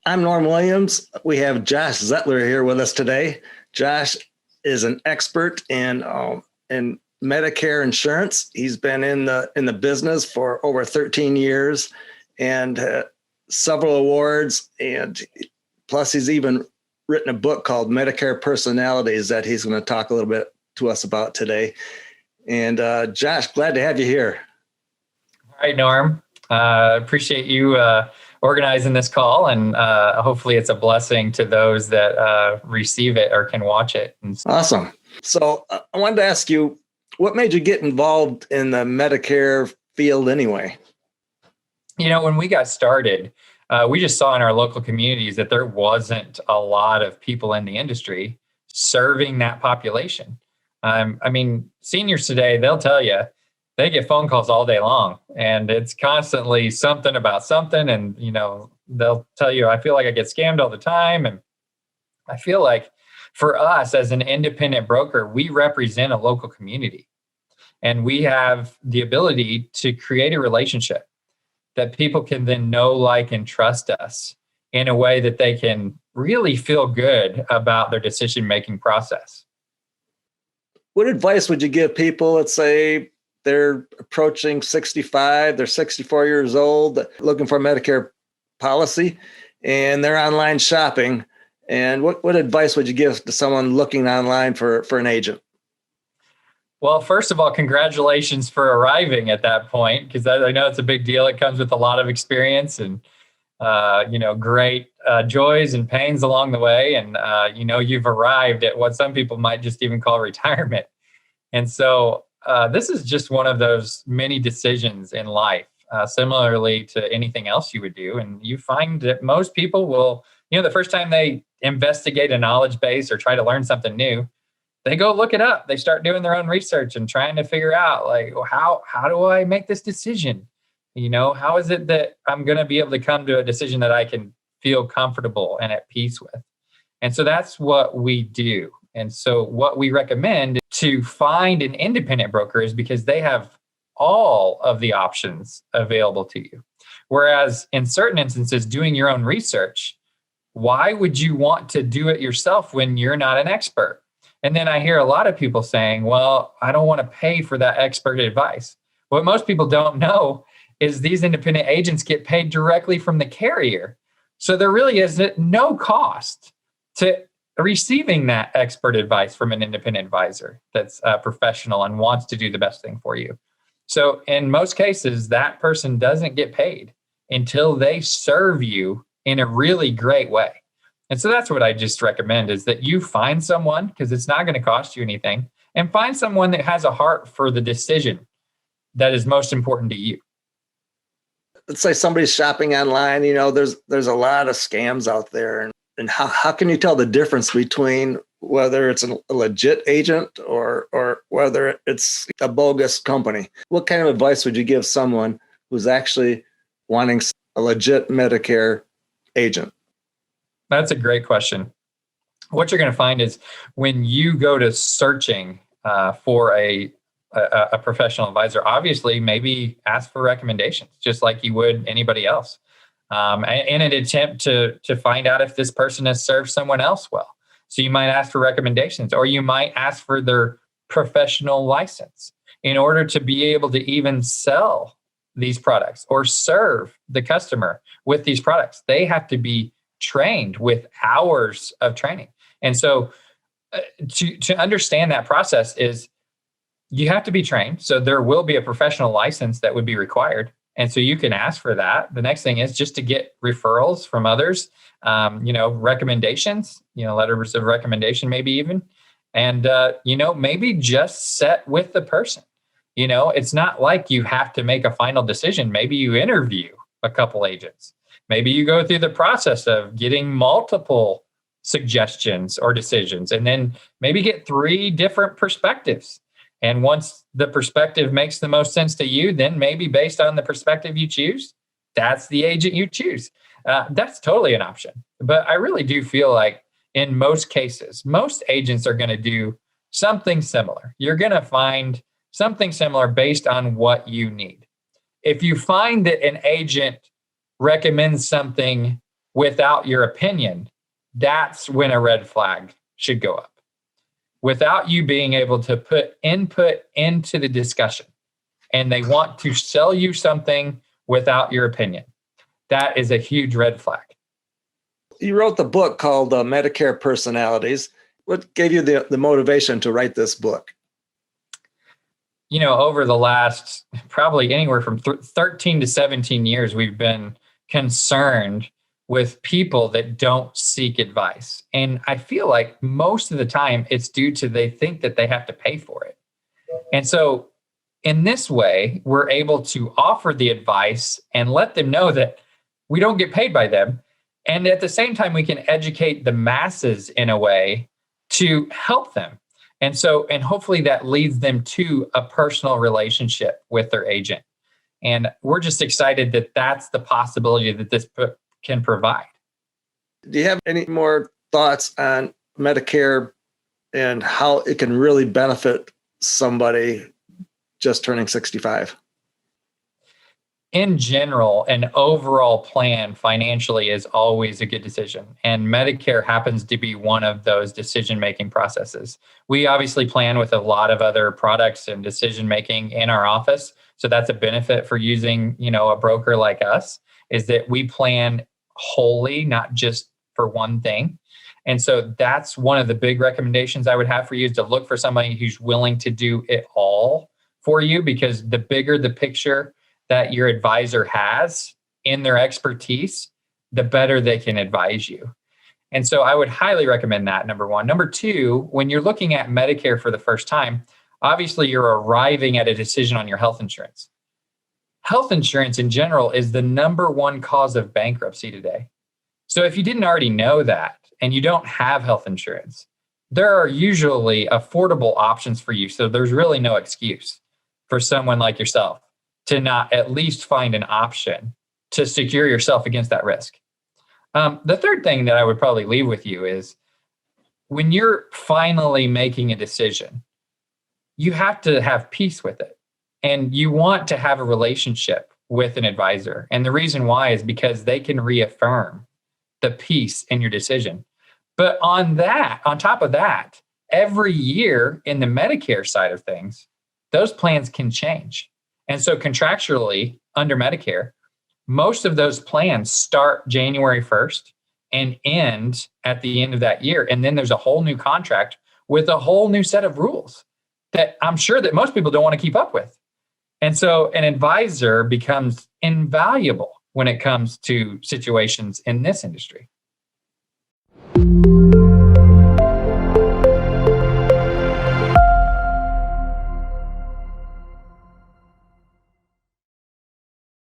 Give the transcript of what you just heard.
I'm Norm Williams. We have Josh Zettler here with us today. Josh is an expert in Medicare insurance. He's been in the business for over 13 years and several awards, and plus he's even written a book called Medicare Personalities that he's going to talk a little bit to us about today. And Josh, glad to have you here. All right, Norm. Appreciate you organizing this call, and hopefully it's a blessing to those that receive it or can watch it. Awesome. So I wanted to ask you, what made you get involved in the Medicare field anyway? You know, when we got started, we just saw in our local communities that there wasn't a lot of people in the industry serving that population. I mean, seniors today, they'll tell you, they get phone calls all day long, and it's constantly something about something. And, you know, they'll tell you, I feel like I get scammed all the time. And I feel like for us as an independent broker, we represent a local community, and we have the ability to create a relationship that people can then know, like, and trust us in a way that they can really feel good about their decision-making process. What advice would you give people, let's say they're approaching 65, they're 64 years old, looking for a Medicare policy, and they're online shopping? And what advice would you give to someone looking online for an agent? Well, first of all, congratulations for arriving at that point, because I know it's a big deal. It comes with a lot of experience and, great joys and pains along the way. And, you've arrived at what some people might just even call retirement. And so this is just one of those many decisions in life, similarly to anything else you would do. And you find that most people will, the first time they investigate a knowledge base or try to learn something new, they go look it up. They start doing their own research and trying to figure out, like, well, how do I make this decision? How is it that I'm going to be able to come to a decision that I can feel comfortable and at peace with? And so that's what we do. And so what we recommend to find an independent broker is because they have all of the options available to you. Whereas in certain instances, doing your own research, why would you want to do it yourself when you're not an expert? And then I hear a lot of people saying, well, I don't want to pay for that expert advice. What most people don't know is these independent agents get paid directly from the carrier. So there really is no cost to receiving that expert advice from an independent advisor that's professional and wants to do the best thing for you. So in most cases, that person doesn't get paid until they serve you in a really great way. And so that's what I just recommend, is that you find someone, because it's not going to cost you anything, and find someone that has a heart for the decision that is most important to you. Let's say somebody's shopping online, there's a lot of scams out there. And how can you tell the difference between whether it's a legit agent or whether it's a bogus company? What kind of advice would you give someone who's actually wanting a legit Medicare agent? That's a great question. What you're going to find is when you go to searching for a professional advisor, obviously maybe ask for recommendations, just like you would anybody else, in an attempt to find out if this person has served someone else well. So you might ask for recommendations, or you might ask for their professional license in order to be able to even sell these products or serve the customer with these products. They have to be trained with hours of training. And so to understand that process is you have to be trained. So there will be a professional license that would be required. And so you can ask for that. The next thing is just to get referrals from others, recommendations, letters of recommendation, maybe even, and, maybe just set with the person. It's not like you have to make a final decision. Maybe you interview a couple agents. Maybe you go through the process of getting multiple suggestions or decisions, and then maybe get 3 different perspectives. And once the perspective makes the most sense to you, then maybe based on the perspective you choose, that's the agent you choose. That's totally an option. But I really do feel like in most cases, most agents are going to do something similar. You're going to find something similar based on what you need. If you find that an agent recommends something without your opinion, that's when a red flag should go up. Without you being able to put input into the discussion, and they want to sell you something without your opinion, that is a huge red flag. You wrote the book called Medicare Personalities. What gave you the motivation to write this book? You know, over the last probably anywhere from 13 to 17 years, we've been concerned with people that don't seek advice. And I feel like most of the time it's due to they think that they have to pay for it. And so in this way, we're able to offer the advice and let them know that we don't get paid by them. And at the same time, we can educate the masses in a way to help them. And hopefully that leads them to a personal relationship with their agent. And we're just excited that that's the possibility that this book can provide. Do you have any more thoughts on Medicare and how it can really benefit somebody just turning 65? In general, an overall plan financially is always a good decision. And Medicare happens to be one of those decision-making processes. We obviously plan with a lot of other products and decision-making in our office. So that's a benefit for using, a broker like us, is that we plan wholly, not just for one thing. And so that's one of the big recommendations I would have for you, is to look for somebody who's willing to do it all for you, because the bigger the picture that your advisor has in their expertise, the better they can advise you. And so I would highly recommend that, number one. Number two, when you're looking at Medicare for the first time, obviously you're arriving at a decision on your health insurance. Health insurance in general is the number one cause of bankruptcy today. So if you didn't already know that and you don't have health insurance, there are usually affordable options for you. So there's really no excuse for someone like yourself to not at least find an option to secure yourself against that risk. The third thing that I would probably leave with you is, when you're finally making a decision, you have to have peace with it. And you want to have a relationship with an advisor. And the reason why is because they can reaffirm the peace in your decision. But on top of that, every year in the Medicare side of things, those plans can change. And so contractually under Medicare, most of those plans start January 1st and end at the end of that year. And then there's a whole new contract with a whole new set of rules that I'm sure that most people don't want to keep up with. And so an advisor becomes invaluable when it comes to situations in this industry.